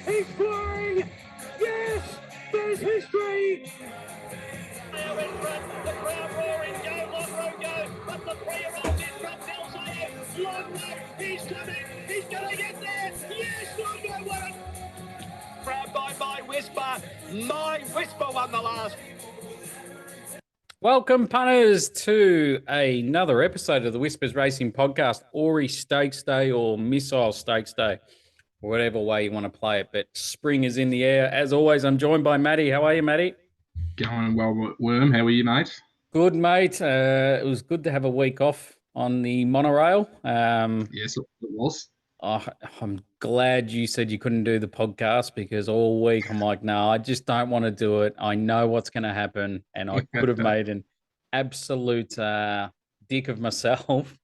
He's flying! Yes! There's history! Now in front, the crowd roaring, go, Lonro, go, but the 3-year-old in front, Delsayer, Lonro, he's coming, he's going to get there, yes, Lonro won it! Grabbed by My Whisper won the last. Welcome, punters, to another episode of the Whispers Racing Podcast, Aurie Stakes Day or Missile Stakes Day, whatever way you want to play it. But spring is in the air. As always, I'm joined by Matty. How are you, Matty? Going well, Worm. How are you, mate? Good, mate. It was good to have a week off on the monorail. Yes, it was. I'm glad you said you couldn't do the podcast because all week I'm like, no, I just don't want to do it. I know what's going to happen, and I could have made an absolute dick of myself.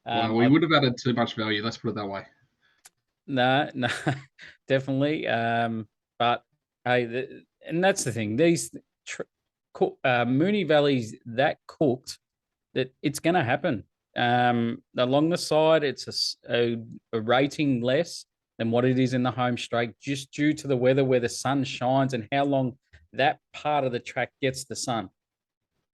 Well, we would have added too much value. Let's put it that way. No, definitely. But hey, and that's the thing. These Moonee Valley's that cooked that it's going to happen. Along the side, it's a rating less than what it is in the home straight, just due to the weather where the sun shines and how long that part of the track gets the sun.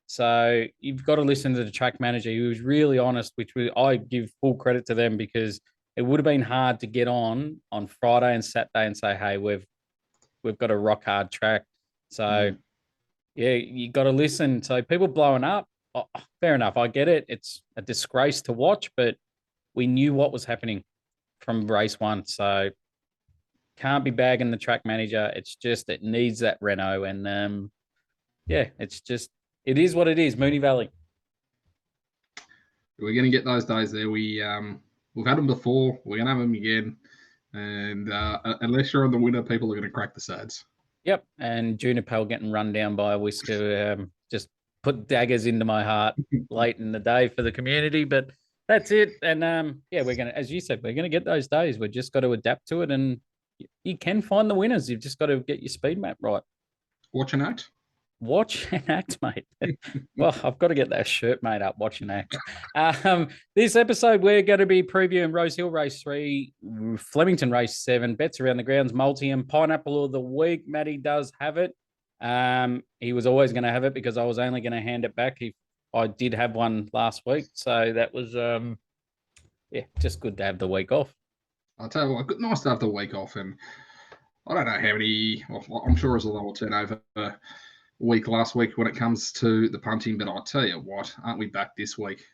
So you've got to listen to the track manager. He was really honest, I give full credit to them because it would have been hard to get on Friday and Saturday and say, hey, we've got a rock hard track. So yeah, you got to listen. So people blowing up. Oh, fair enough. I get it. It's a disgrace to watch, but we knew what was happening from race one. So can't be bagging the track manager. It's just, it needs that Renault. And yeah, it is what it is. Moonee Valley. We're going to get those days there. We've had them before. We're going to have them again. And unless you're on the winner, people are going to crack the sads. Yep. And Juniper getting run down by a whisker just put daggers into my heart late in the day for the community, but that's it. And yeah, we're gonna, as you said, we're gonna get those days. We've just got to adapt to it, and you can find the winners. You've just got to get your speed map right. Watch and act. Watch and act, mate. Well, I've got to get that shirt made up. Watch and act. This episode, we're going to be previewing Rosehill Race 3, Flemington Race 7, Bets Around the Grounds, Multi, and Pineapple of the Week. Matty does have it. He was always going to have it because I was only going to hand it back if I did have one last week. So that was, yeah, just good to have the week off. I'll tell you what, nice to have the week off. And I don't know how many, well, I'm sure it was a lower turnover week last week when it comes to the punting, but I'll tell you what, aren't we back this week?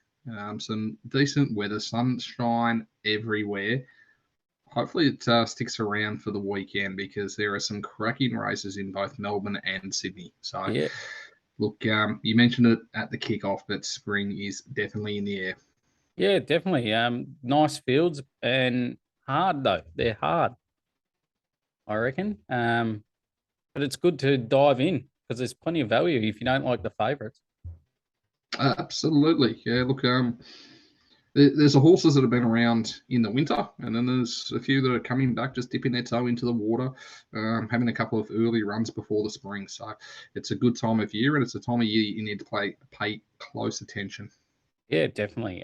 Some decent weather, sunshine everywhere. Hopefully it sticks around for the weekend because there are some cracking races in both Melbourne and Sydney. So, yeah. Look, you mentioned it at the kickoff, but spring is definitely in the air. Yeah, definitely. Nice fields and hard, though. They're hard, I reckon. But it's good to dive in because there's plenty of value if you don't like the favourites. Absolutely. Yeah, look, there's the horses that have been around in the winter, and then there's a few that are coming back, just dipping their toe into the water, having a couple of early runs before the spring. So it's a good time of year, and it's a time of year you need to pay close attention. Yeah, definitely.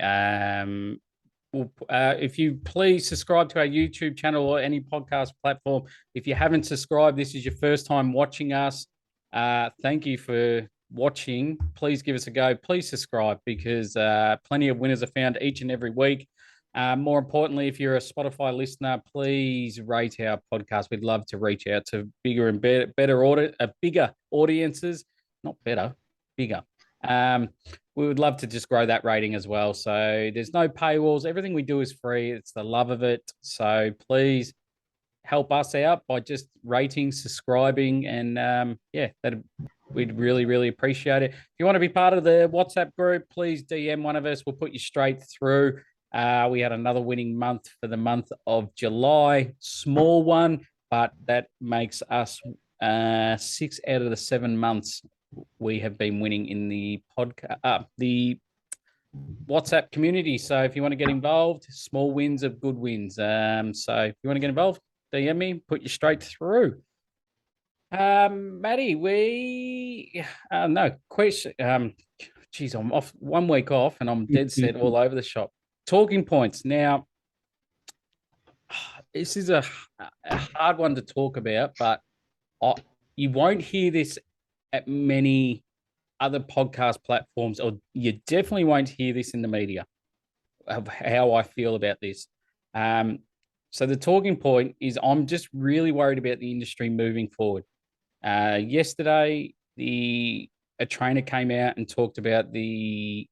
If you please subscribe to our YouTube channel or any podcast platform. If you haven't subscribed, this is your first time watching us. Thank you for watching. Please give us a go. Please subscribe because plenty of winners are found each and every week. More importantly, if you're a Spotify listener, please rate our podcast. We'd love to reach out to bigger and bigger audiences. Not better, bigger. We would love to just grow that rating as well. So there's no paywalls. Everything we do is free. It's the love of it. So please help us out by just rating, subscribing, and yeah, we'd really, really appreciate it. If you want to be part of the WhatsApp group, please DM one of us. We'll put you straight through. We had another winning month for the month of July. Small one, but that makes us 6 out of the 7 months we have been winning in the podcast, the WhatsApp community. So if you want to get involved, small wins are good wins. So if you want to get involved, DM me, put you straight through. Matty, no question. Geez, I'm off 1 week off and I'm dead set all over the shop. Talking points. Now, this is a hard one to talk about, but I, you won't hear this at many other podcast platforms, or you definitely won't hear this in the media of how I feel about this. Um, so the talking point is I'm just really worried about the industry moving forward. Yesterday, a trainer came out and talked about the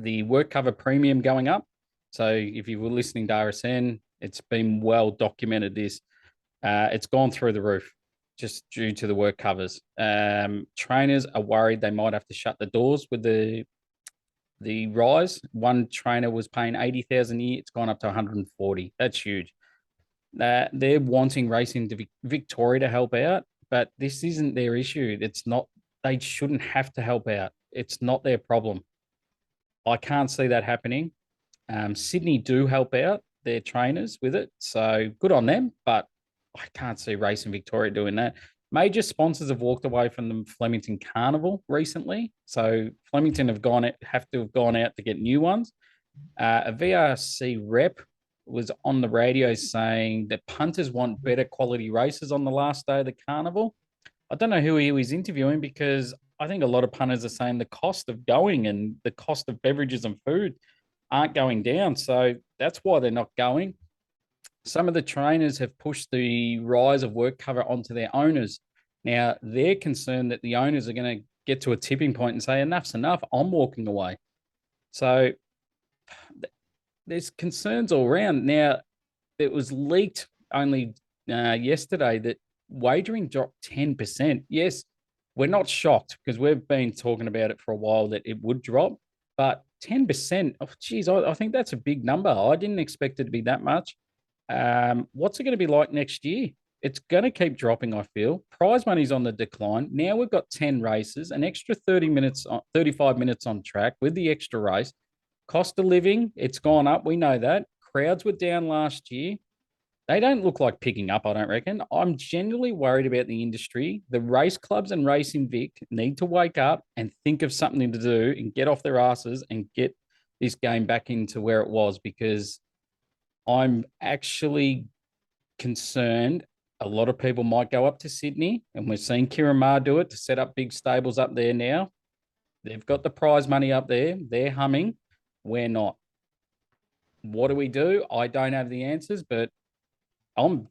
work cover premium going up. So if you were listening to RSN, it's been well documented. It's gone through the roof just due to the work covers. Trainers are worried they might have to shut the doors with the rise. One trainer was paying 80,000 a year. It's gone up to 140. That's huge. They're wanting Racing to Victoria to help out, but this isn't their issue. It's not. They shouldn't have to help out. It's not their problem. I can't see that happening. Sydney do help out their trainers with it, so good on them. But I can't see Racing Victoria doing that. Major sponsors have walked away from the Flemington Carnival recently, so Flemington have to have gone out to get new ones. A VRC rep was on the radio saying that punters want better quality races on the last day of the carnival. I don't know who he was interviewing because I think a lot of punters are saying the cost of going and the cost of beverages and food aren't going down. So that's why they're not going. Some of the trainers have pushed the rise of work cover onto their owners. Now, they're concerned that the owners are going to get to a tipping point and say, enough's enough. I'm walking away. So there's concerns all around. Now, it was leaked only yesterday that wagering dropped 10%. Yes, we're not shocked because we've been talking about it for a while that it would drop, but 10%, oh, geez, I think that's a big number. I didn't expect it to be that much. What's it going to be like next year? It's going to keep dropping, I feel. Prize money's on the decline. Now we've got 10 races, an extra 35 minutes on track with the extra race. Cost of living, it's gone up. We know that. Crowds were down last year. They don't look like picking up, I don't reckon. I'm genuinely worried about the industry. The race clubs and Racing Vic need to wake up and think of something to do and get off their asses and get this game back into where it was, because I'm actually concerned a lot of people might go up to Sydney, and we're seeing Kieran Maher do it to set up big stables up there now. They've got the prize money up there. They're humming. We're not. What do we do? I don't have the answers, but I'm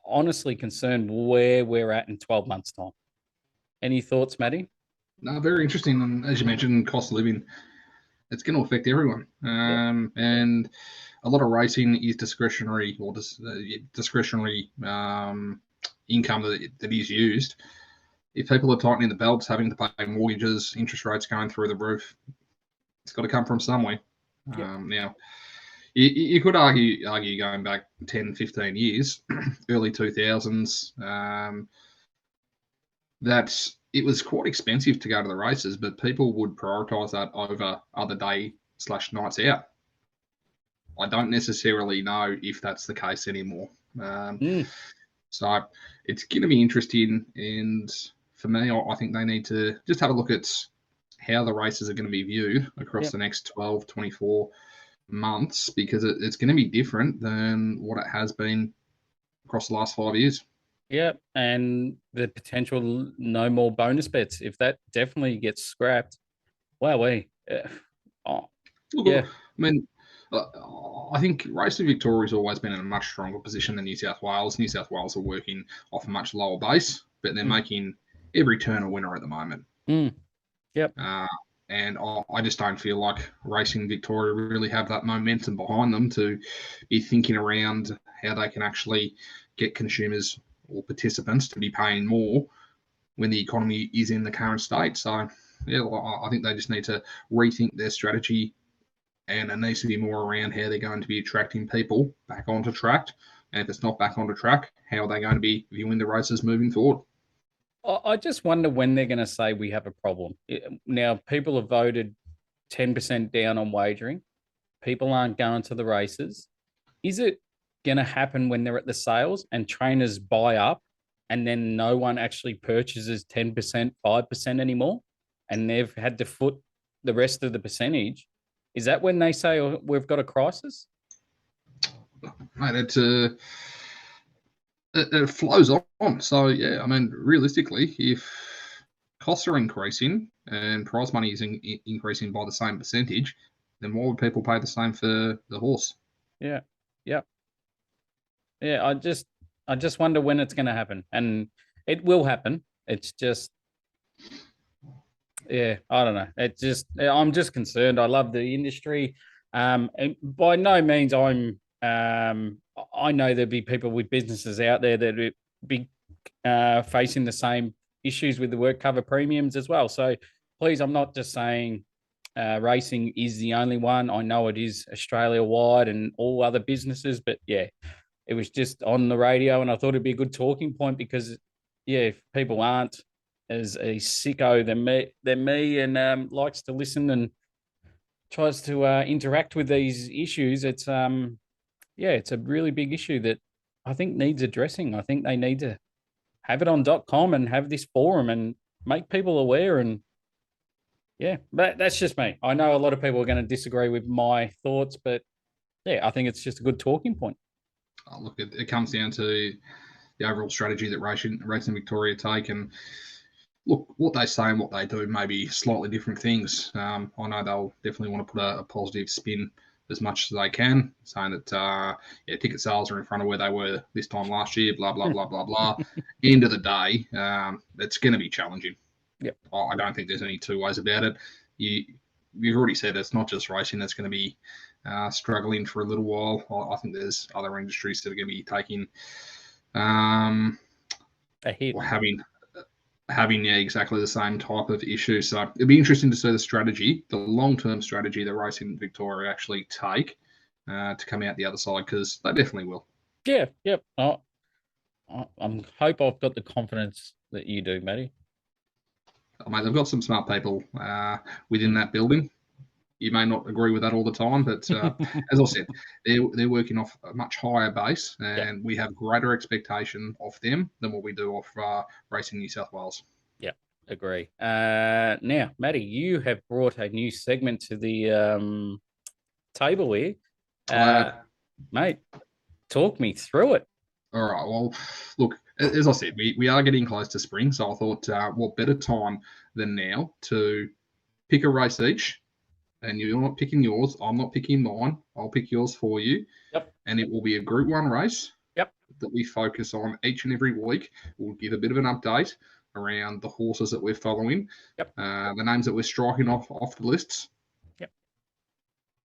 honestly concerned where we're at in 12 months' time. Any thoughts, Matty? No, very interesting. And as you mentioned, cost of living, it's going to affect everyone. And a lot of racing is discretionary or discretionary income that is used. If people are tightening the belts, having to pay mortgages, interest rates going through the roof, it's got to come from somewhere. Now, you could argue going back 10, 15 years, early 2000s, that it was quite expensive to go to the races, but people would prioritise that over other day/nights out. I don't necessarily know if that's the case anymore. So it's going to be interesting. And for me, I think they need to just have a look at how the races are going to be viewed across the next 12, 24 months, because it's going to be different than what it has been across the last 5 years. Yeah, and the potential no more bonus bets, if that definitely gets scrapped. Wow, I mean, I think Racing Victoria's always been in a much stronger position than New South Wales. New South Wales are working off a much lower base, but they're making every turn a winner at the moment. Yep. And I just don't feel like Racing Victoria really have that momentum behind them to be thinking around how they can actually get consumers or participants to be paying more when the economy is in the current state. So, yeah, I think they just need to rethink their strategy, and it needs to be more around how they're going to be attracting people back onto track. And if it's not back onto track, how are they going to be viewing the races moving forward? I just wonder when they're going to say we have a problem. Now, people have voted 10% down on wagering. People aren't going to the races. Is it going to happen when they're at the sales and trainers buy up and then no one actually purchases 10%, 5% anymore, and they've had to foot the rest of the percentage? Is that when they say, oh, we've got a crisis? mate, it flows on. So yeah, I mean, realistically, if costs are increasing and prize money is increasing by the same percentage, then why would people pay the same for the horse? Yeah. Yeah. Yeah. I just wonder when it's going to happen, and it will happen. It's just, yeah, I don't know. I'm just concerned. I love the industry. And by no means I know there'd be people with businesses out there that would be facing the same issues with the work cover premiums as well. So please, I'm not just saying racing is the only one. I know it is Australia wide and all other businesses, but yeah, it was just on the radio, and I thought it'd be a good talking point because, yeah, if people aren't as a sicko than me, and likes to listen and tries to interact with these issues, yeah, it's a really big issue that I think needs addressing. I think they need to have it on .com and have this forum and make people aware. And yeah, but that's just me. I know a lot of people are going to disagree with my thoughts, but yeah, I think it's just a good talking point. Oh, look, it comes down to the overall strategy that Racing Victoria take, and look, what they say and what they do may be slightly different things. I know they'll definitely want to put a positive spin as much as they can, saying that yeah, ticket sales are in front of where they were this time last year. Blah blah blah blah blah. End of the day, it's going to be challenging. Yep. I don't think there's any two ways about it. You've already said it's not just racing that's going to be struggling for a little while. I think there's other industries that are going to be taking A hit. or having yeah, exactly the same type of issue. So it'd be interesting to see the strategy, the long-term strategy that Racing Victoria actually take to come out the other side, because they definitely will. Yeah. Yep. I hope I've got the confidence that you do, Matty. Oh, mate, they've got some smart people within that building. You may not agree with that all the time, but as I said, they're working off a much higher base, and we have greater expectation of them than what we do of Racing New South Wales. Yeah, agree. Now, Matty, you have brought a new segment to the table here. Mate, talk me through it. All right. Well, look, as I said, we are getting close to spring, so I thought, what better time than now to pick a race each, and you're not picking yours, I'm not picking mine. I'll pick yours for you. Yep. And it will be a Group 1 race. Yep. That we focus on each and every week. We'll give a bit of an update around the horses that we're following. Yep. The names that we're striking off the lists. Yep.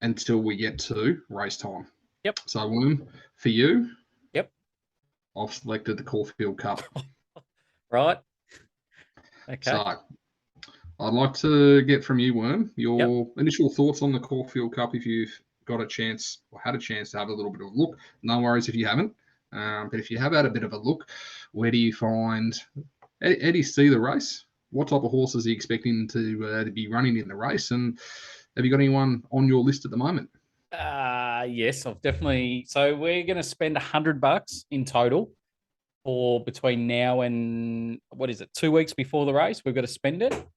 Until we get to race time. Yep. So, Worm, for you. Yep. I've selected the Caulfield Cup. Right. Okay. So, I'd like to get from you, Worm, your initial thoughts on the Caulfield Cup if you've got a chance or had a chance to have a little bit of a look. No worries if you haven't. But if you have had a bit of a look, where do you find how do you see the race? What type of horses are you expecting to be running in the race? And have you got anyone on your list at the moment? Yes, I've definitely. So we're going to spend $100 in total for between now and 2 weeks before the race. We've got to spend it.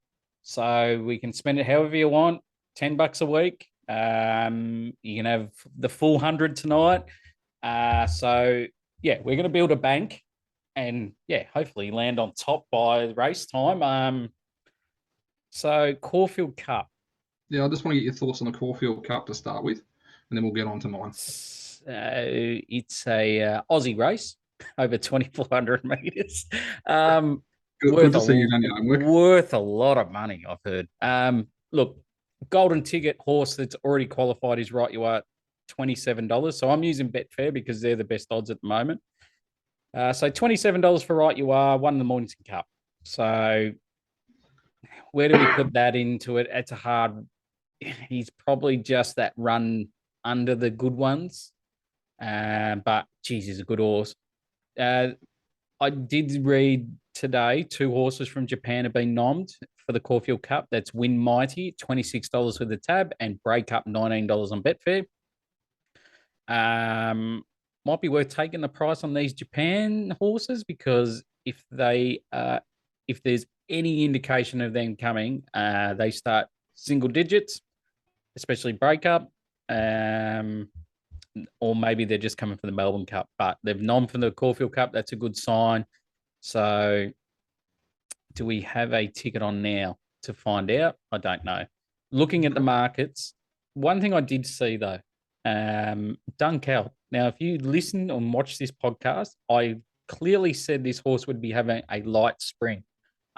So we can spend it however you want, $10 a week. You can have the full 100 tonight. So yeah, we're going to build a bank and yeah, hopefully land on top by race time. So Caulfield Cup. Yeah, I just want to get your thoughts on the Caulfield Cup to start with, and then we'll get on to mine. It's a Aussie race over 2,400 meters. Good to see you've done your homework. Worth a lot of money, I've heard. Look, golden ticket horse that's already qualified is Right You Are $27. So I'm using Betfair because they're the best odds at the moment. So $27 for Right You Are, won the Mornington Cup. So where do we put that into it? It's a hard. He's probably just that run under the good ones. But geez, he's a good horse. I did read today 2 horses from Japan have been nommed for the Caulfield Cup. That's Win Mighty, $26 with the tab, and Break Up, $19 on Betfair. Might be worth taking the price on these Japan horses because if there's any indication of them coming, they start single digits, especially Break Up. Then or maybe they're just coming for the Melbourne Cup, but they've nom for the Caulfield Cup. That's a good sign. So do we have a ticket on now to find out? I don't know. Looking at the markets, one thing I did see though, Dunkeld. Now, if you listen and watch this podcast, I clearly said this horse would be having a light spring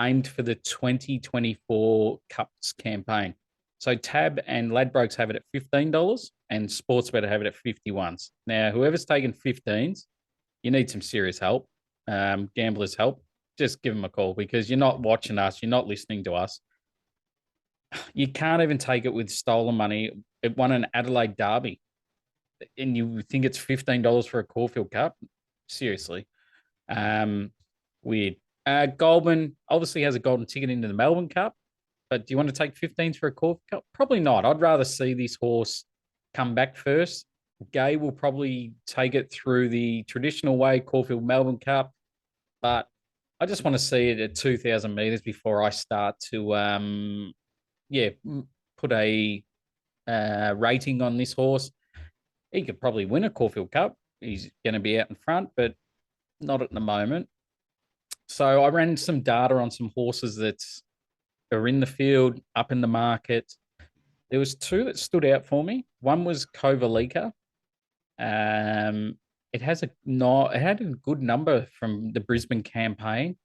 aimed for the 2024 Cups campaign. So Tab and Ladbrokes have it at $15 and Sportsbet have it at 51s. Now, whoever's taking 15s, you need some serious help, gamblers' help. Just give them a call because you're not watching us, you're not listening to us. You can't even take it with stolen money. It won an Adelaide Derby, and you think it's $15 for a Caulfield Cup? Seriously, weird. Goldman obviously has a golden ticket into the Melbourne Cup, but do you want to take 15s for a Caulfield Cup? Probably not. I'd rather see this horse come back first. Gay will probably take it through the traditional way, Caulfield Melbourne Cup, but I just want to see it at 2,000 meters before I start to, put a rating on this horse. He could probably win a Caulfield Cup. He's going to be out in front, but not at the moment. So I ran some data on some horses that are in the field, up in the market. There was two that stood out for me. One was Kovalika. It had a good number from the Brisbane campaign.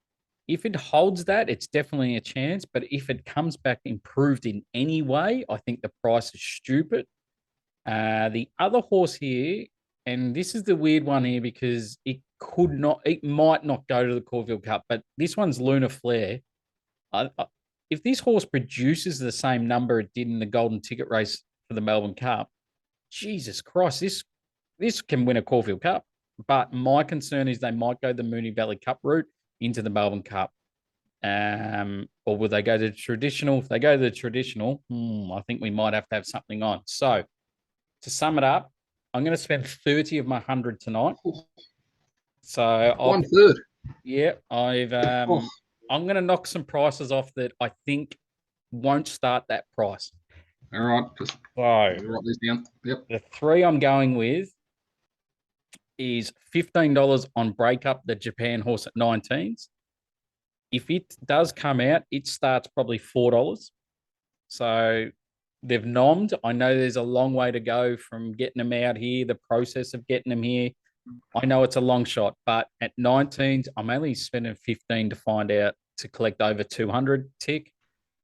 If it holds that, it's definitely a chance. But if it comes back improved in any way, I think the price is stupid. The other horse here, and this is the weird one here because it might not go to the Caulfield Cup, but this one's Lunar Flare. If this horse produces the same number it did in the Golden Ticket race for the Melbourne Cup, Jesus Christ, this can win a Caulfield Cup. But my concern is they might go the Moonee Valley Cup route into the Melbourne Cup. Or will they go to the traditional? If they go to the traditional, I think we might have to have something on. So to sum it up, I'm going to spend 30 of my 100 tonight. So 1/3. Yeah, I'm going to knock some prices off that I think won't start that price. All right, just write this down. Yep. The three I'm going with is $15 on Breakup, the Japan horse at 19s. If it does come out, it starts probably $4. So they've nommed. I know there's a long way to go from getting them out here, the process of getting them here. I know it's a long shot, but at 19s, I'm only spending 15 to find out to collect over 200 tick.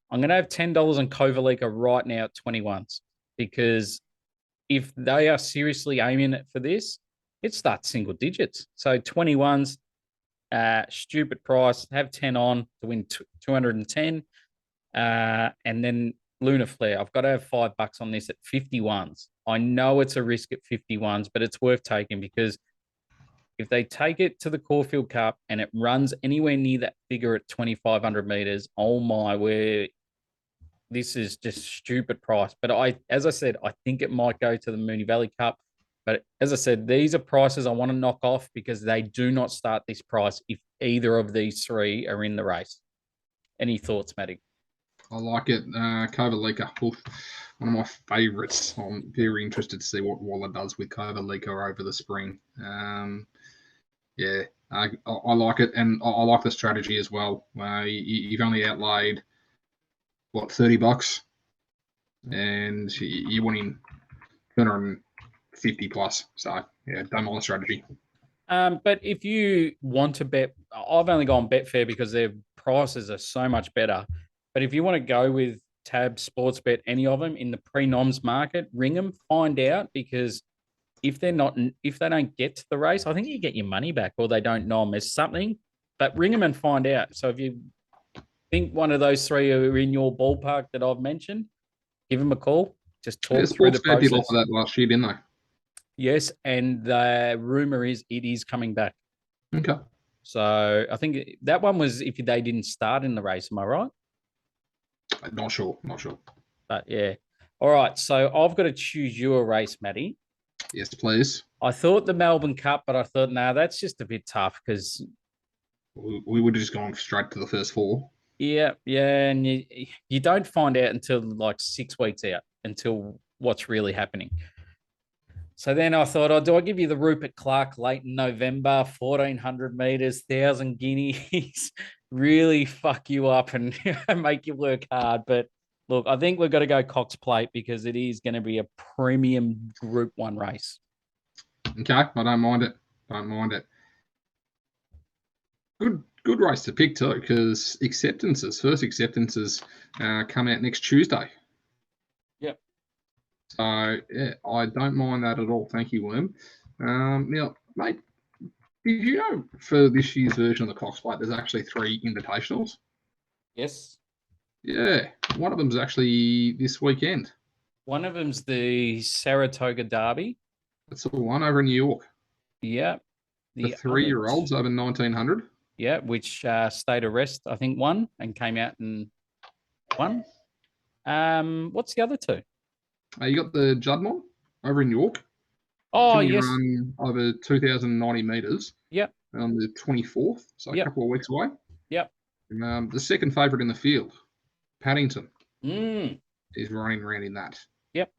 I'm going to have $10 on Kovalika right now at 21s because if they are seriously aiming it for this, it starts single digits. So 21s, stupid price, have 10 on to win 210. And then Lunar Flare, I've got to have $5 on this at 51s. I know it's a risk at 51s, but it's worth taking because if they take it to the Caulfield Cup and it runs anywhere near that figure at 2,500 meters, oh my, this is just stupid price. But as I said, I think it might go to the Moonee Valley Cup. But as I said, these are prices I want to knock off because they do not start this price if either of these three are in the race. Any thoughts, Matty? I like it. Kovalika, one of my favourites. I'm very interested to see what Waller does with Kovalika over the spring. I like it, and I like the strategy as well. You've only outlaid, $30, and you're winning 250 plus. So, yeah, don't mind the strategy. But if you want to bet, I've only gone Betfair because their prices are so much better. But if you want to go with Tab, Sportsbet, any of them in the pre-noms market, ring them, find out because if they don't get to the race, I think you get your money back or they don't nom. There's something, but ring them and find out. So if you think one of those three are in your ballpark that I've mentioned, give them a call. Just talk through the process. Did offer that last year, didn't they? Yes, and the rumor is it is coming back. Okay. So I think that one was if they didn't start in the race. Am I right? Not sure. But yeah. All right. So I've got to choose you a race, Matty. Yes, please. I thought the Melbourne Cup, but I thought, no, that's just a bit tough because we would have just gone straight to the first four. Yeah, and you don't find out until like 6 weeks out until what's really happening. So then I thought, do I give you the Rupert Clark late in November, 1,400 meters, 1,000 guineas, really fuck you up and make you work hard? But look, I think we've got to go Cox Plate because it is going to be a premium Group 1 race. Okay, I don't mind it. Good race to pick too, because first acceptances come out next Tuesday. Yep. So yeah, I don't mind that at all. Thank you, Worm. Now, mate, did you know for this year's version of the Cox Plate, there's actually 3 invitationals? Yes. Yeah, one of them's actually this weekend. One of them's the Saratoga Derby. That's the one over in New York. Yeah. The 3-year-olds over 1900. Yeah, which State of Rest, I think, won and came out and won. What's the other 2? You got the Juddmonte over in York. Oh, yes. Run over 2,090 metres. Yep. On the 24th, so a couple of weeks away. Yep. And, the second favourite in the field, Paddington, is running around in that. Yep.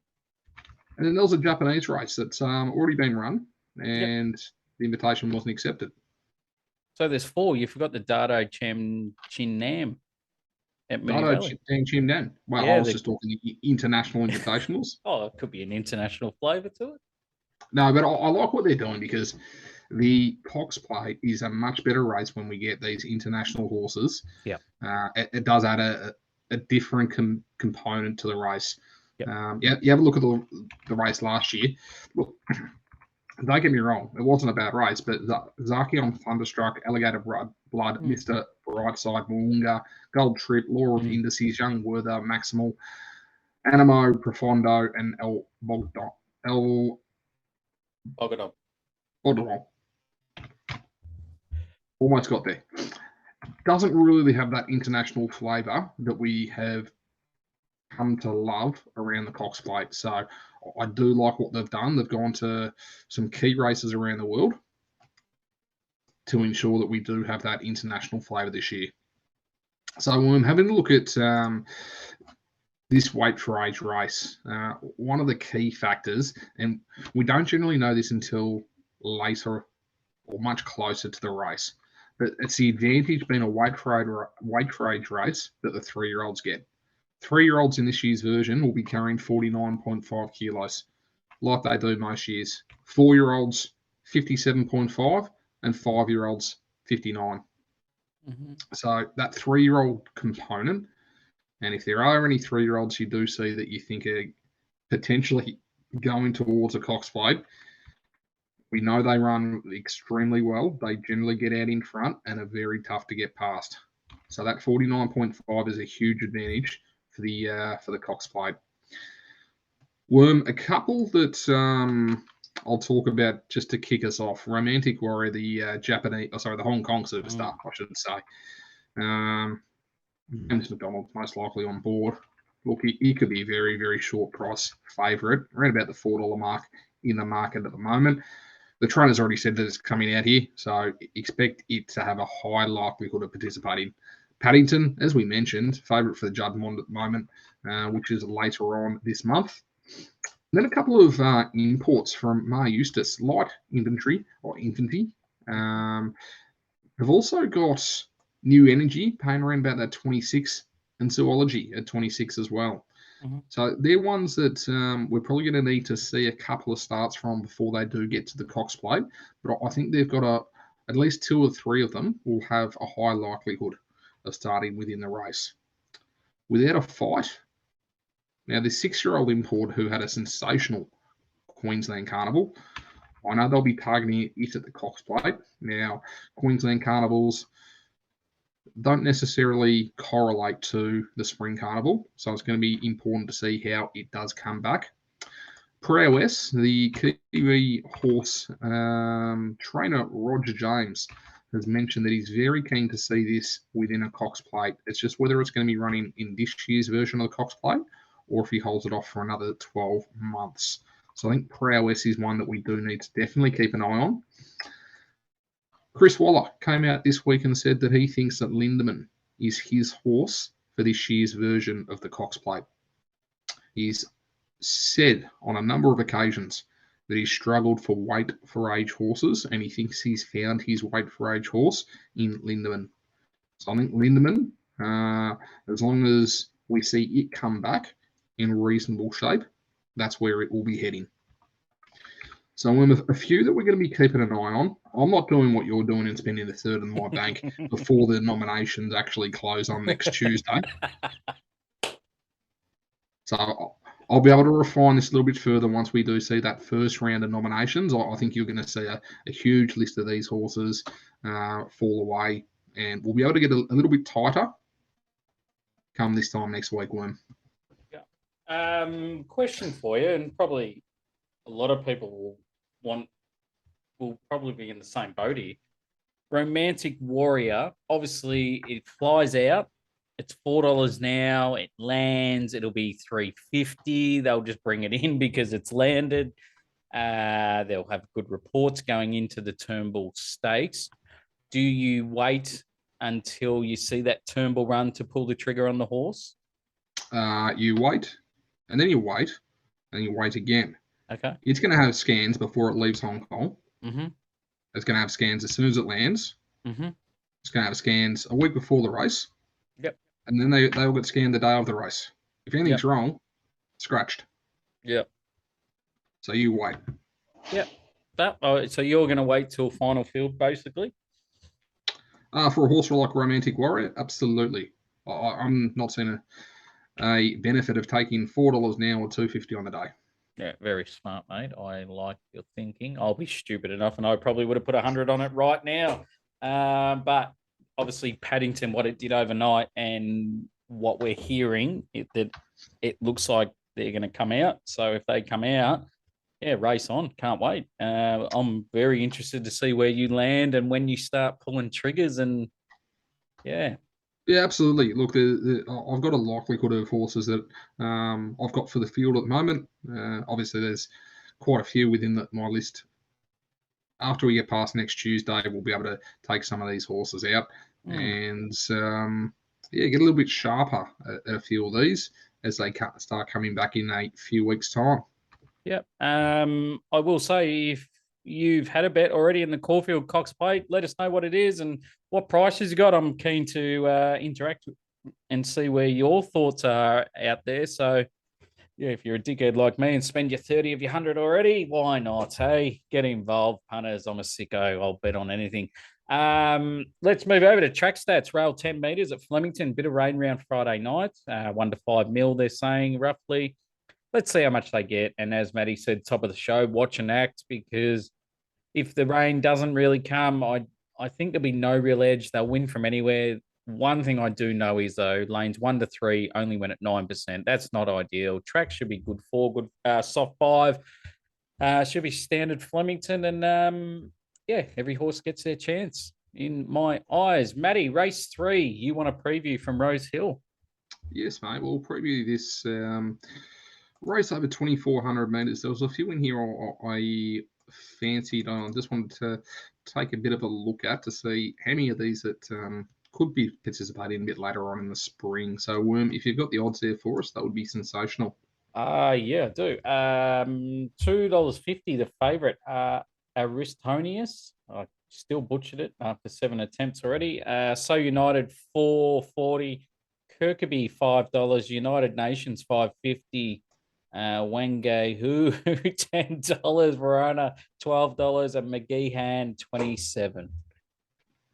And then there was a Japanese race that's already been run, and the invitation wasn't accepted. So there's 4. You forgot the Dado Chim Chin Nam at Moonee Valley. Chim Nam. Well, I was just talking international invitationals. Oh, it could be an international flavour to it. No, but I like what they're doing because the Cox Plate is a much better race when we get these international horses. Yeah. It does add a different component to the race. Yep. You have a look at the race last year. Look, don't get me wrong, it wasn't a bad race, but Zakion, Thunderstruck, Alligator Blood, Mr. Brightside, Moonga, Gold Trip, Law of Indices, Young Werther, Maximal, Animo, Profondo, and El Bogadon. Almost got there. Doesn't really have that international flavour that we have come to love around the Cox Plate. So I do like what they've done. They've gone to some key races around the world to ensure that we do have that international flavour this year. So I'm having a look at this weight for age race. One of the key factors, and we don't generally know this until later or much closer to the race, but it's the advantage being a weight for age race that the 3-year-olds get. 3-year-olds in this year's version will be carrying 49.5 kilos, like they do most years. 4-year-olds, 57.5, and 5-year-olds, 59. Mm-hmm. So that 3-year-old component, and if there are any 3-year-olds you do see that you think are potentially going towards a Cox Plate, we know they run extremely well. They generally get out in front and are very tough to get past. So that 49.5 is a huge advantage for the Cox Plate. Worm, a couple that I'll talk about just to kick us off. Romantic Warrior, the Hong Kong superstar, I should say. James McDonald most likely on board. Look, he could be a very, very short price favourite, around about the $4 mark in the market at the moment. The trainer's already said that it's coming out here, so expect it to have a high likelihood of participating. Paddington, as we mentioned, favourite for the Juddmonte at the moment, which is later on this month. Then a couple of imports from Mar Eustace, light infantry. We've also got New Energy, paying around about that 26, and Zoology at 26 as well. Mm-hmm. So they're ones that we're probably going to need to see a couple of starts from before they do get to the Cox Plate. But I think they've got at least 2 or 3 of them will have a high likelihood of starting within the race. Without a fight, now the 6-year-old import who had a sensational Queensland Carnival, I know they'll be targeting it at the Cox Plate. Now, Queensland Carnivals don't necessarily correlate to the Spring Carnival, so it's going to be important to see how it does come back. Prowess, the Kiwi horse trainer Roger James has mentioned that he's very keen to see this within a Cox Plate. It's just whether it's going to be running in this year's version of the Cox Plate or if he holds it off for another 12 months. So I think Prowess is one that we do need to definitely keep an eye on. Chris Waller came out this week and said that he thinks that Lindemann is his horse for this year's version of the Cox Plate. He's said on a number of occasions that he's struggled for weight for age horses, and he thinks he's found his weight for age horse in Lindemann. So I think Lindemann, as long as we see it come back in reasonable shape, that's where it will be heading. So with a few that we're going to be keeping an eye on. I'm not doing what you're doing and spending a third in my bank before the nominations actually close on next Tuesday. So I'll be able to refine this a little bit further once we do see that first round of nominations. I think you're going to see a huge list of these horses fall away, and we'll be able to get a little bit tighter come this time next week, Worm. Yeah. Question for you, and probably a lot of people will probably be in the same boat here. Romantic Warrior, obviously it flies out. It's $4 now. It lands. It'll be $3.50. They'll just bring it in because it's landed. They'll have good reports going into the Turnbull Stakes. Do you wait until you see that Turnbull run to pull the trigger on the horse? You wait, and then you wait, and you wait again. Okay. It's going to have scans before it leaves Hong Kong. Mm-hmm. It's going to have scans as soon as it lands. Mm-hmm. It's going to have scans a week before the race. Yep. And then they'll get scanned the day of the race. If anything's wrong, scratched. Yep. So you wait. Yep. So you're going to wait till final field, basically? For a horse like Romantic Warrior, absolutely. I'm not seeing a benefit of taking $4 now or $2.50 on the day. Yeah, very smart, mate. I like your thinking. I'll be stupid enough, and I probably would have put 100 on it right now. But obviously, Paddington, what it did overnight, and what we're hearing, that it looks like they're going to come out. So if they come out, yeah, race on. Can't wait. I'm very interested to see where you land and when you start pulling triggers. And yeah. Yeah, absolutely. Look, I've got a likelihood of horses that I've got for the field at the moment. Obviously, there's quite a few within my list. After we get past next Tuesday, we'll be able to take some of these horses out and get a little bit sharper at a few of these as they start coming back in a few weeks' time. Yep. I will say, if you've had a bet already in the Caulfield Cox Plate, let us know what it is and what prices you got. I'm keen to interact and see where your thoughts are out there. So, yeah, if you're a dickhead like me and spend your 30 of your 100 already, why not? Hey, get involved, punters. I'm a sicko. I'll bet on anything. Let's move over to track stats. Rail 10 metres at Flemington. Bit of rain round Friday night. 1 to 5 mil, they're saying, roughly. Let's see how much they get. And as Maddie said, top of the show, watch and act, because if the rain doesn't really come, I think there'll be no real edge. They'll win from anywhere. One thing I do know is, though, lanes 1 to 3 only win at 9%. That's not ideal. Track should be good 4, good soft 5. Should be standard Flemington. And, every horse gets their chance in my eyes. Maddie, race 3, you want a preview from Rosehill? Yes, mate. We'll preview this race over 2,400 metres. There was a few in here I fancied. I just wanted to take a bit of a look at to see how many of these that could be participating a bit later on in the spring. So, Worm, if you've got the odds there for us, that would be sensational. Yeah, I do. $2.50, the favourite, Aristonius. I still butchered it after 7 attempts already. So United, $4.40. Kirkby, $5. United Nations, $5.50. Wenge Hu, $10. Verona, $12. And McGeehan, $27.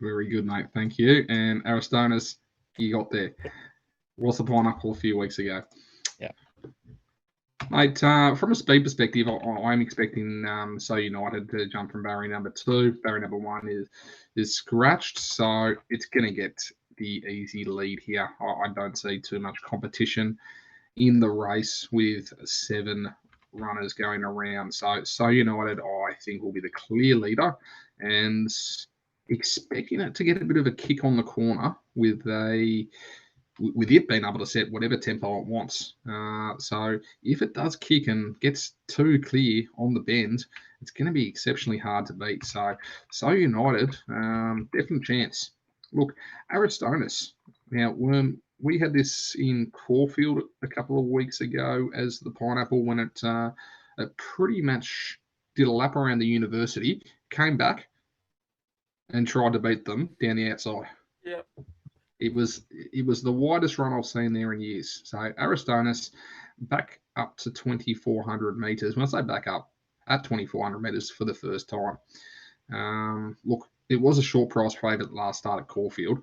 Very good, mate. Thank you. And Aristonus, you got there. Was the pineapple a few weeks ago? Yeah. Mate, from a speed perspective, I'm expecting So United to jump from barrier number 2. Barrier number 1 is scratched, so it's going to get the easy lead here. I don't see too much competition in the race with 7 runners going around. So United, I think, will be the clear leader, and expecting it to get a bit of a kick on the corner with it being able to set whatever tempo it wants. So if it does kick and gets too clear on the bend, it's going to be exceptionally hard to beat. So United, definite chance. Look, Aristonus. Now, we had this in Caulfield a couple of weeks ago as the pineapple when it pretty much did a lap around the university, came back and tried to beat them down the outside. Yep. It was the widest run I've seen there in years. So Aristonis back up to 2,400 metres. When I say back up, at 2,400 metres for the first time. Look, it was a short price favourite last start at Caulfield.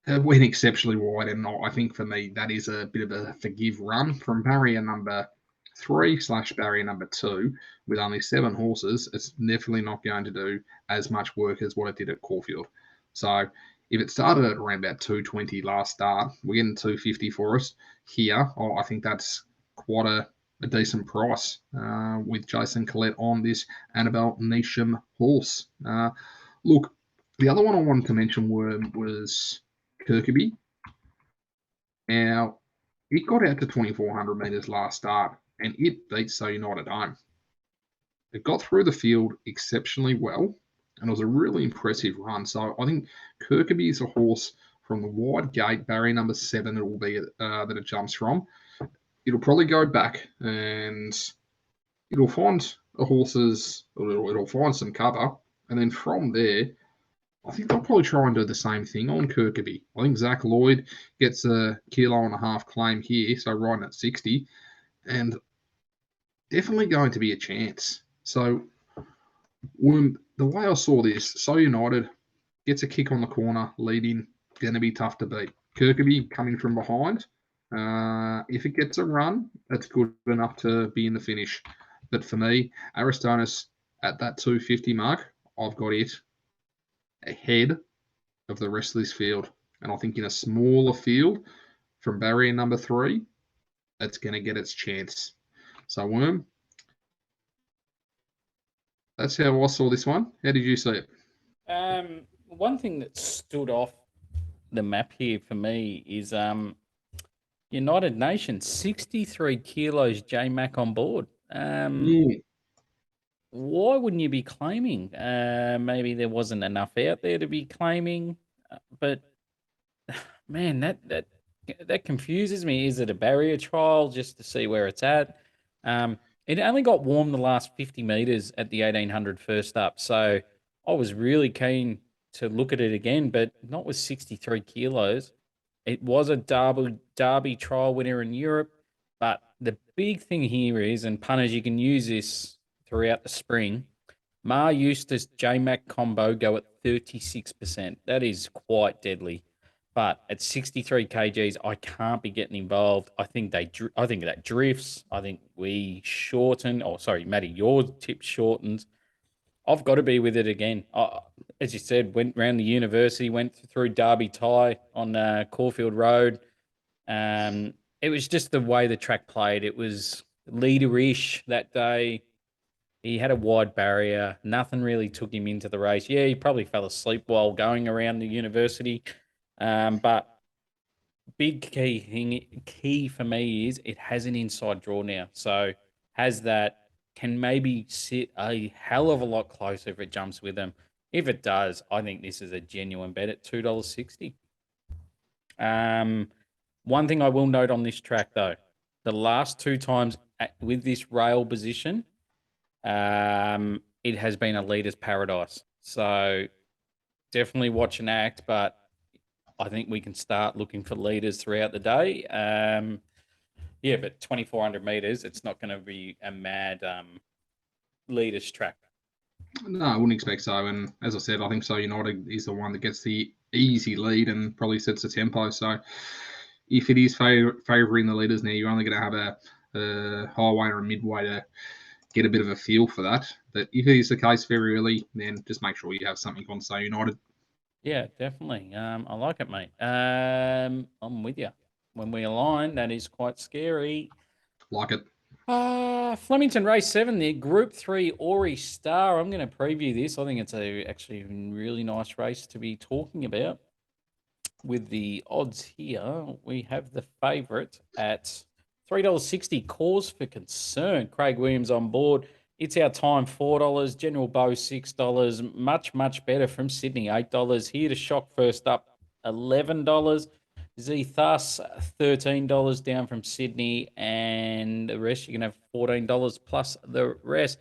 It went exceptionally wide, and I think for me that is a bit of a forgive run from barrier number 3/barrier number 2 with only 7 horses. It's definitely not going to do as much work as what it did at Caulfield. So if it started at around about 220 last start, we're getting 250 for us here. I think that's quite a decent price with Jason Collette on this Annabelle Neesham horse. Look, the other one I wanted to mention was Kirkby. Now, it got out to 2,400 metres last start, and it beat So United home. It got through the field exceptionally well, and it was a really impressive run. So I think Kirkby is a horse from the wide gate, barrier number 7, it will be that it jumps from. It'll probably go back, and it'll find it'll find some cover, and then from there, I think they'll probably try and do the same thing on Kirkby. I think Zach Lloyd gets a 1.5 kilo claim here, so riding at 60, and definitely going to be a chance. So the way I saw this, So United gets a kick on the corner, leading, going to be tough to beat. Kirkby coming from behind. If it gets a run, that's good enough to be in the finish. But for me, Aristonis at that 250 mark, I've got it ahead of the rest of this field. And I think in a smaller field from barrier number 3, it's going to get its chance. So, Worm, that's how I saw this one. How did you see it? One thing that stood off the map here for me is United Nations, 63 kilos J Mac on board. Why wouldn't you be claiming? Maybe there wasn't enough out there to be claiming, but man, that confuses me. Is it a barrier trial just to see where it's at? It only got warm the last 50 meters at the 1800 first up, so I was really keen to look at it again, but not with 63 kilos. It was a Derby trial winner in Europe, but the big thing here is, and punters, you can use this throughout the spring. Mar Eustace J Mac combo go at 36%. That is quite deadly. But at 63 kgs, I can't be getting involved. I think that drifts. I think we shorten. Oh, sorry, Matty, your tip shortens. I've got to be with it again. As you said, went round the university, went through Derby Tie on Caulfield Road. It was just the way the track played. It was leader-ish that day. He had a wide barrier. Nothing really took him into the race. Yeah, he probably fell asleep while going around the university. But big key for me is it has an inside draw now. So has that, can maybe sit a hell of a lot closer if it jumps with them. If it does, I think this is a genuine bet at $2.60. One thing I will note on this track, though, the last 2 times with this rail position, it has been a leader's paradise. So definitely watch and act, but I think we can start looking for leaders throughout the day. Yeah, but 2,400 meters, it's not going to be a mad leaders track. No, I wouldn't expect so. And as I said, I think So United is the one that gets the easy lead and probably sets the tempo. So if it is favouring the leaders now, you're only going to have a highway or a midway to get a bit of a feel for that. But if it is the case very early, then just make sure you have something on So United. Yeah, definitely. I like it, mate. I'm with you. When we align, that is quite scary. Like it. Flemington Race 7 there, Group 3 Aurie Star. I'm going to preview this. I think it's actually a really nice race to be talking about. With the odds here, we have the favourite at $3.60. Cause for concern. Craig Williams on board. It's our time, $4. General Bow, $6. Much, much better from Sydney, $8. Here to shock first up, $11. Z Thus, $13 down from Sydney. And the rest, you can have $14 plus the rest.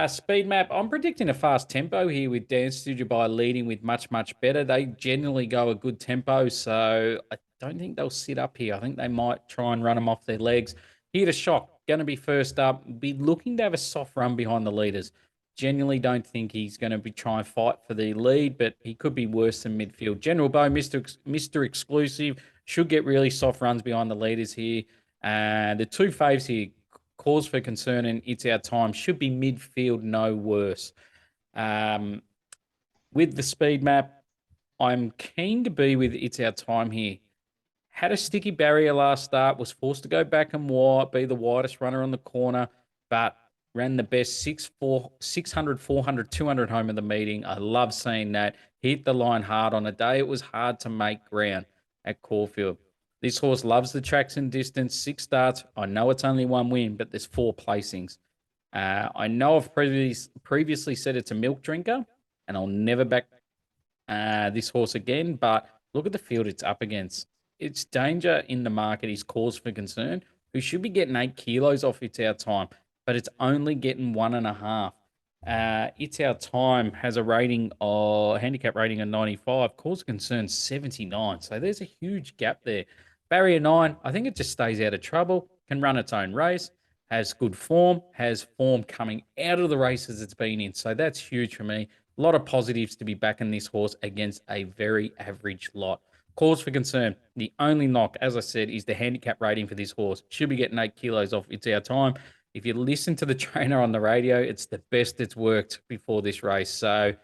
Speed map. I'm predicting a fast tempo here with Dance Studio by leading with much, much better. They generally go a good tempo, so I don't think they'll sit up here. I think they might try and run them off their legs. Here to shock, going to be first up. Be looking to have a soft run behind the leaders. Genuinely don't think he's going to be trying to fight for the lead, but he could be worse than midfield. General Bow, Mr. Exclusive, should get really soft runs behind the leaders here. The two faves here, cause for concern, and It's Our Time should be midfield, no worse. With the speed map, I'm keen to be with It's Our Time here. Had a sticky barrier last start, was forced to go back and wide, be the widest runner on the corner, but ran the best 600, 400, 200 home of the meeting. I love seeing that. Hit the line hard on a day. It was hard to make ground at Caulfield. This horse loves the tracks and distance. 6 starts. I know it's only 1 win, but there's 4 placings. I know I've previously said it's a milk drinker, and I'll never back this horse again, but look at the field it's up against. Its danger in the market is cause for concern, who should be getting 8 kilos off It's Our Time, but it's only getting 1.5. It's Our Time has a handicap rating of 95, cause of concern 79. So there's a huge gap there. Barrier 9, I think it just stays out of trouble, can run its own race, has good form, has form coming out of the races it's been in. So that's huge for me. A lot of positives to be backing this horse against a very average lot. Cause for concern. The only knock, as I said, is the handicap rating for this horse. Should be getting 8 kilos off It's Our Time. If you listen to the trainer on the radio, it's the best it's worked before this race. So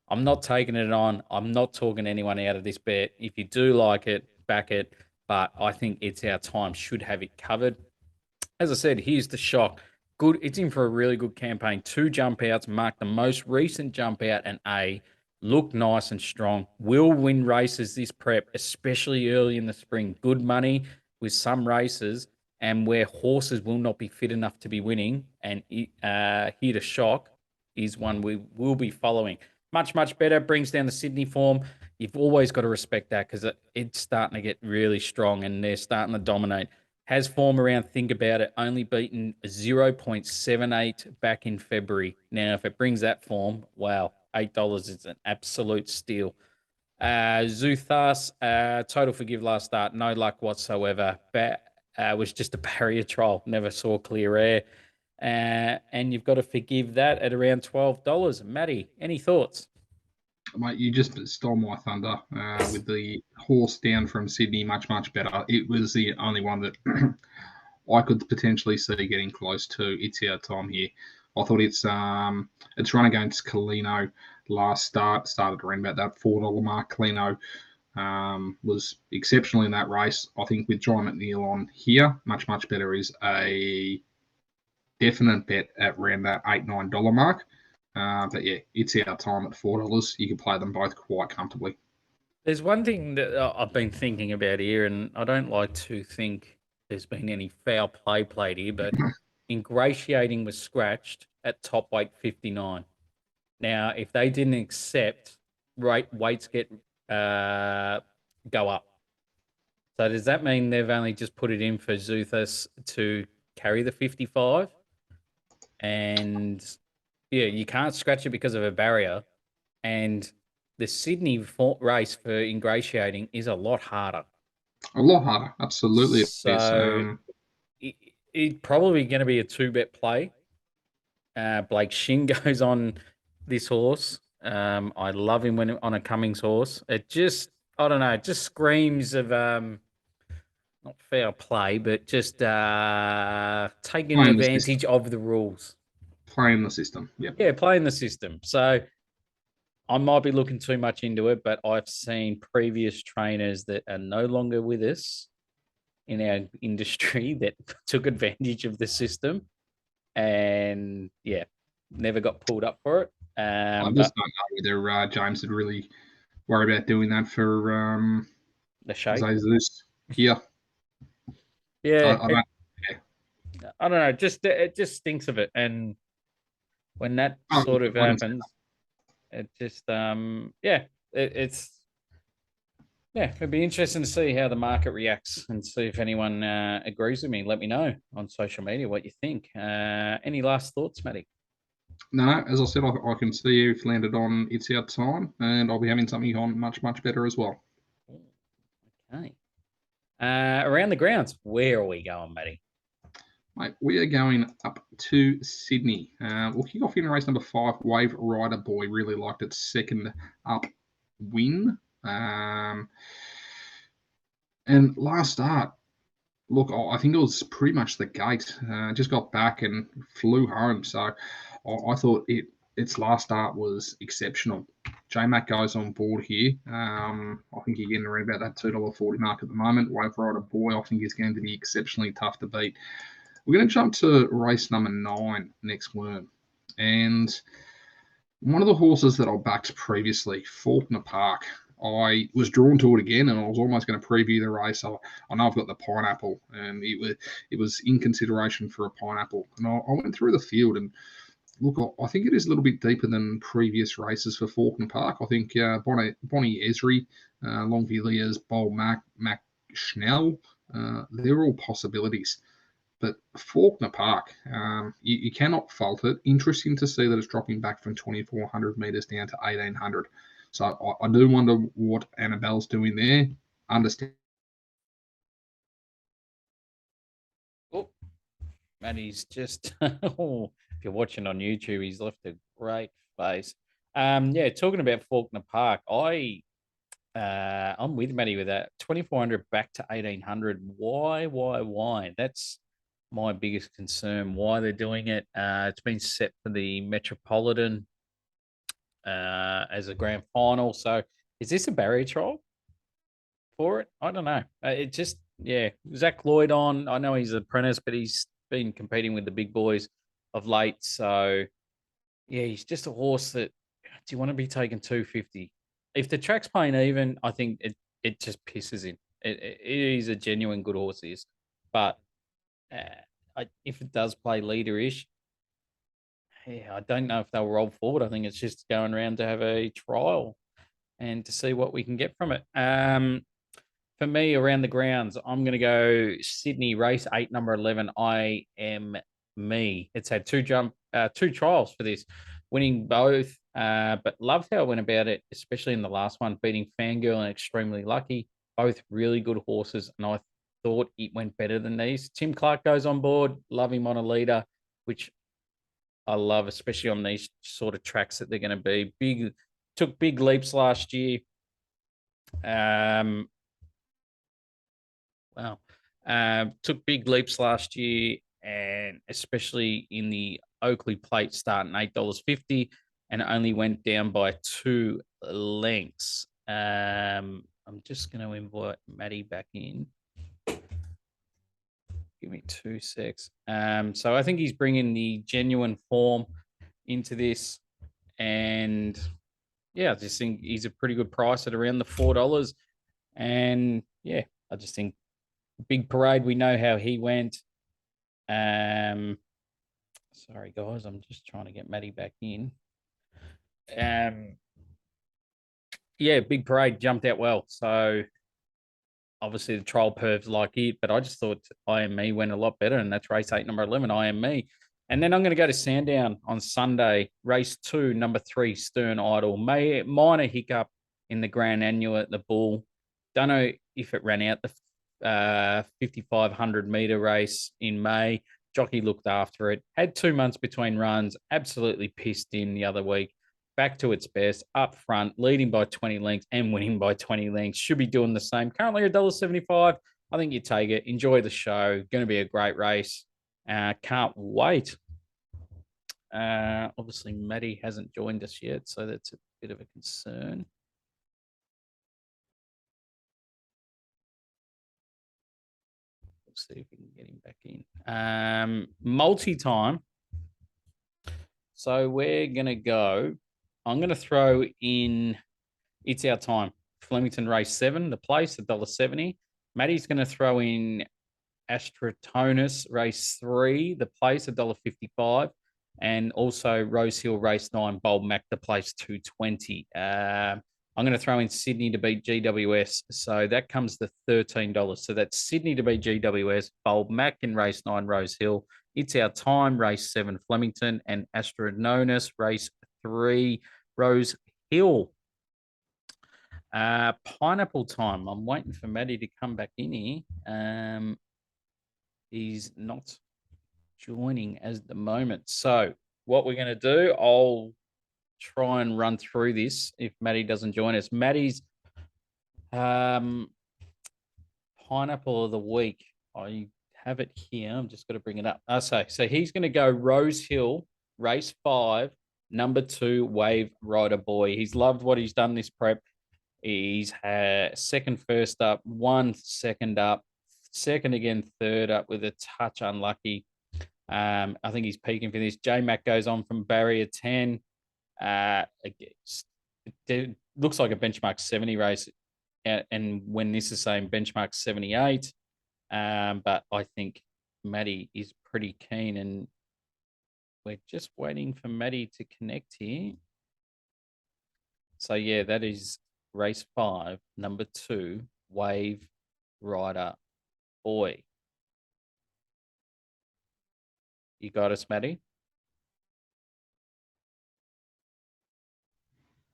I'm not taking it on. I'm not talking anyone out of this bet. If you do like it, back it. But I think It's Our Time should have it covered. As I said, here's the shock. Good. It's in for a really good campaign. 2 jump outs, marked the most recent jump out and A. Look nice and strong. Will win races this prep, especially early in the spring. Good money with some races and where horses will not be fit enough to be winning. And here to shock is one we will be following. Much, much better. Brings down the Sydney form. You've always got to respect that because it's starting to get really strong and they're starting to dominate. Has form around, think about it, only beaten 0.78 back in February. Now, if it brings that form, wow, $8 is an absolute steal. Zuthas, total forgive last start, no luck whatsoever. Was just a barrier trial, never saw clear air. And you've got to forgive that at around $12. Matty, any thoughts? Mate, you just stole my thunder with the horse down from Sydney, much, much better. It was the only one that I could potentially see getting close to It's Our Time here. I thought its run against Colino last started around about that $4 mark. Colino was exceptional in that race. I think with John McNeil on here, much, much better is a definite bet at around that $8-9 mark. But yeah, It's Our Time at $4. You can play them both quite comfortably. There's one thing that I've been thinking about here, and I don't like to think there's been any foul play played here, but Ingratiating was scratched at top weight 59. Now, if they didn't accept, weights get go up. So does that mean they've only just put it in for Zuthas to carry the 55? And yeah, you can't scratch it because of a barrier. And the Sydney race for Ingratiating is a lot harder. A lot harder, absolutely. So it's probably going to be a 2-bet play. Blake Shin goes on this horse. I love him when on a Cummings horse. It just, I don't know, it just screams of not fair play, but just taking advantage of the rules. Playing the system, yeah, playing the system. So I might be looking too much into it, but I've seen previous trainers that are no longer with us in our industry that took advantage of the system and yeah, never got pulled up for it. I just don't know whether James would really worry about doing that for the shape. Yeah. Yeah. I don't know. It just stinks of it. And when that sort of happens, it just it'd be interesting to see how the market reacts and see if anyone agrees with me. Let me know on social media what you think. Any last thoughts, Matty? No, as I said, I can see you've landed on It's Our Time, and I'll be having something on much, much better as well. Okay. Around the grounds, where are we going, Matty? Mate, we are going up to Sydney. We'll kick off in race number 5. Wave Rider Boy really liked its second up win. And last start, look, I think it was pretty much the gate. Just got back and flew home. So I thought its last start was exceptional. J Mac goes on board here. I think you're getting around about that $2.40 mark at the moment. Wave Rider Boy, I think, is going to be exceptionally tough to beat. We're going to jump to race number 9 next worm. And one of the horses that I backed previously, Faulkner Park, I was drawn to it again, and I was almost going to preview the race. I know I've got the pineapple, and it was in consideration for a pineapple. And I went through the field, and look, I think it is a little bit deeper than previous races for Faulkner Park. I think Bonnie Esri, Long Villiers, Bold Mac Schnell, they're all possibilities. But Faulkner Park, you cannot fault it. Interesting to see that it's dropping back from 2,400 metres down to 1,800. So I do wonder what Annabelle's doing there. Understand. Oh, Matty's just, if you're watching on YouTube, he's left a great face. Yeah, talking about Faulkner Park, I'm with Matty with that. 2,400 back to 1,800. Why? That's my biggest concern. Why they're doing it. It's been set for the Metropolitan as a grand final. So is this a barrier trial for it? I don't know. It just, yeah, Zach Lloyd on. I know he's an apprentice, but he's been competing with the big boys of late. So yeah, he's just a horse that, do you want to be taking 250? If the track's playing even, I think it just pisses him. It is a genuine good horse, is, but if it does play leader-ish, yeah, I don't know if they'll roll forward. I think it's just going around to have a trial and to see what we can get from it. For me, around the grounds, I'm going to go Sydney race 8, number 11. I am me. It's had two trials for this, winning both. But loved how it went about it, especially in the last one, beating Fangirl and Extremely Lucky. Both really good horses, and I thought it went better than these. Tim Clark goes on board. Love him on a leader, which I love, especially on these sort of tracks that they're going to be big. Took big leaps last year. Wow. Took big leaps last year, and especially in the Oakley Plate starting $8.50, and only went down by 2 lengths. I'm just going to invite Maddie back in. Give me 2 secs. So I think he's bringing the genuine form into this, and yeah, I just think he's a pretty good price at around the $4. And yeah, I just think Big Parade, we know how he went. Sorry guys, I'm just trying to get Maddie back in. Yeah, Big Parade jumped out well. So obviously the trial pervs like it, but I just thought IME went a lot better, and that's race 8, number 11, IME. And then I'm going to go to Sandown on Sunday, race 2, number 3, Stern Idol. Minor hiccup in the Grand Annual at the Bull. Don't know if it ran out the 5,500 meter race in May. Jockey looked after it. Had 2 months between runs. Absolutely pissed in the other week. Back to its best, up front, leading by 20 lengths and winning by 20 lengths. Should be doing the same. Currently $1.75. I think you take it. Enjoy the show. Going to be a great race. Can't wait. Obviously, Maddie hasn't joined us yet, so that's a bit of a concern. We'll see if we can get him back in. Multi-time. So we're going to go. I'm going to throw in It's Our Time. Flemington race 7, the place, $1.70. Maddie's going to throw in Astrotonus race 3, the place, $1.55. And also Rosehill race 9, Bold Mac, the place, $2.20. I'm going to throw in Sydney to beat GWS. So that comes to $13. So that's Sydney to beat GWS, Bold Mac in race 9, Rosehill. It's Our Time, race 7, Flemington, and Astrononus, race 3, Rosehill. Pineapple Time. I'm waiting for Matty to come back in here. He's not joining at the moment. So what we're going to do, I'll try and run through this if Matty doesn't join us. Matty's pineapple of the week. I have it here. I'm just going to bring it up. So he's going to go Rosehill, race 5, number 2, Wave Rider Boy. He's loved what he's done this prep. He's had second first up, 1 second up, second again, third up with a touch unlucky. I think he's peaking for this. J-Mac goes on from barrier 10. It looks like a benchmark 70 race, and when this is saying benchmark 78, but I think Matty is pretty keen, and we're just waiting for Matty to connect here. So yeah, that is race 5, number 2, Wave Rider Boy. You got us, Matty?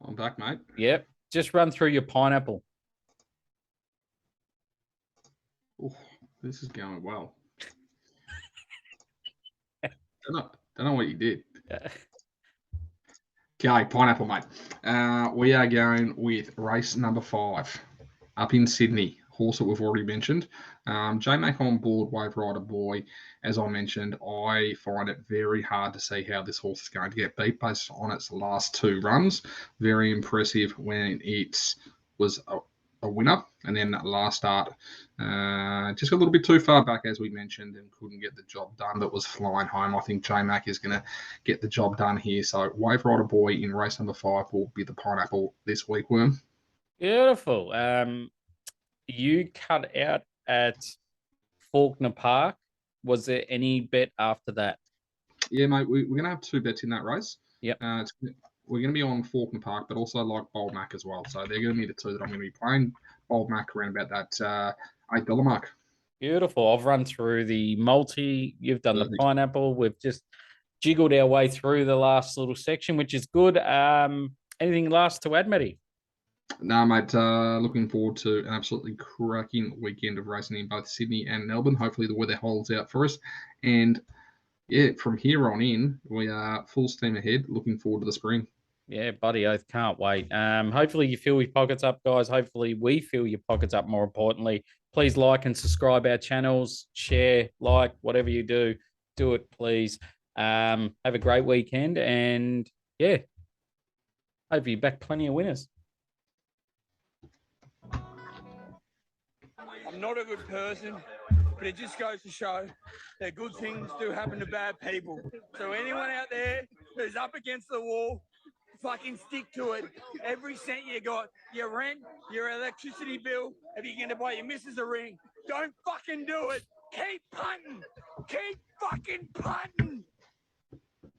I'm back, mate. Yep. Just run through your pineapple. Ooh, this is going well. Don't know what you did. Okay, pineapple, mate. We are going with race number 5 up in Sydney. Horse that we've already mentioned. J-Mac on board, Wave Rider Boy. As I mentioned, I find it very hard to see how this horse is going to get beat based on its last 2 runs. Very impressive when it was a winner, and then that last start just got a little bit too far back, as we mentioned, and couldn't get the job done, but was flying home. I think J-Mac is going to get the job done here. So Wave Rider Boy in race number 5 will be the pineapple this week, Worm. Beautiful. You cut out at Faulkner Park. Was there any bet after that? Yeah, mate, we're going to have 2 bets in that race. Yep. We're going to be on Faulkner Park, but also like Bold Mac as well. So they're going to be the 2 that I'm going to be playing. Bold Mac around about that $8 mark. Beautiful. I've run through the multi. You've done the pineapple. We've just jiggled our way through the last little section, which is good. Anything last to add, Matty? No, mate. Looking forward to an absolutely cracking weekend of racing in both Sydney and Melbourne. Hopefully the weather holds out for us. And yeah, from here on in, we are full steam ahead. Looking forward to the spring. Yeah, buddy, I can't wait. Hopefully you fill your pockets up, guys. Hopefully we fill your pockets up, more importantly. Please like and subscribe our channels, share, like, whatever you do it, please. Have a great weekend, and yeah, hope you back plenty of winners. I'm not a good person, but it just goes to show that good things do happen to bad people. So anyone out there who's up against the wall, fucking stick to it. Every cent you got, your rent, your electricity bill, if you're going to buy your missus a ring, don't fucking do it. Keep punting. Keep fucking punting.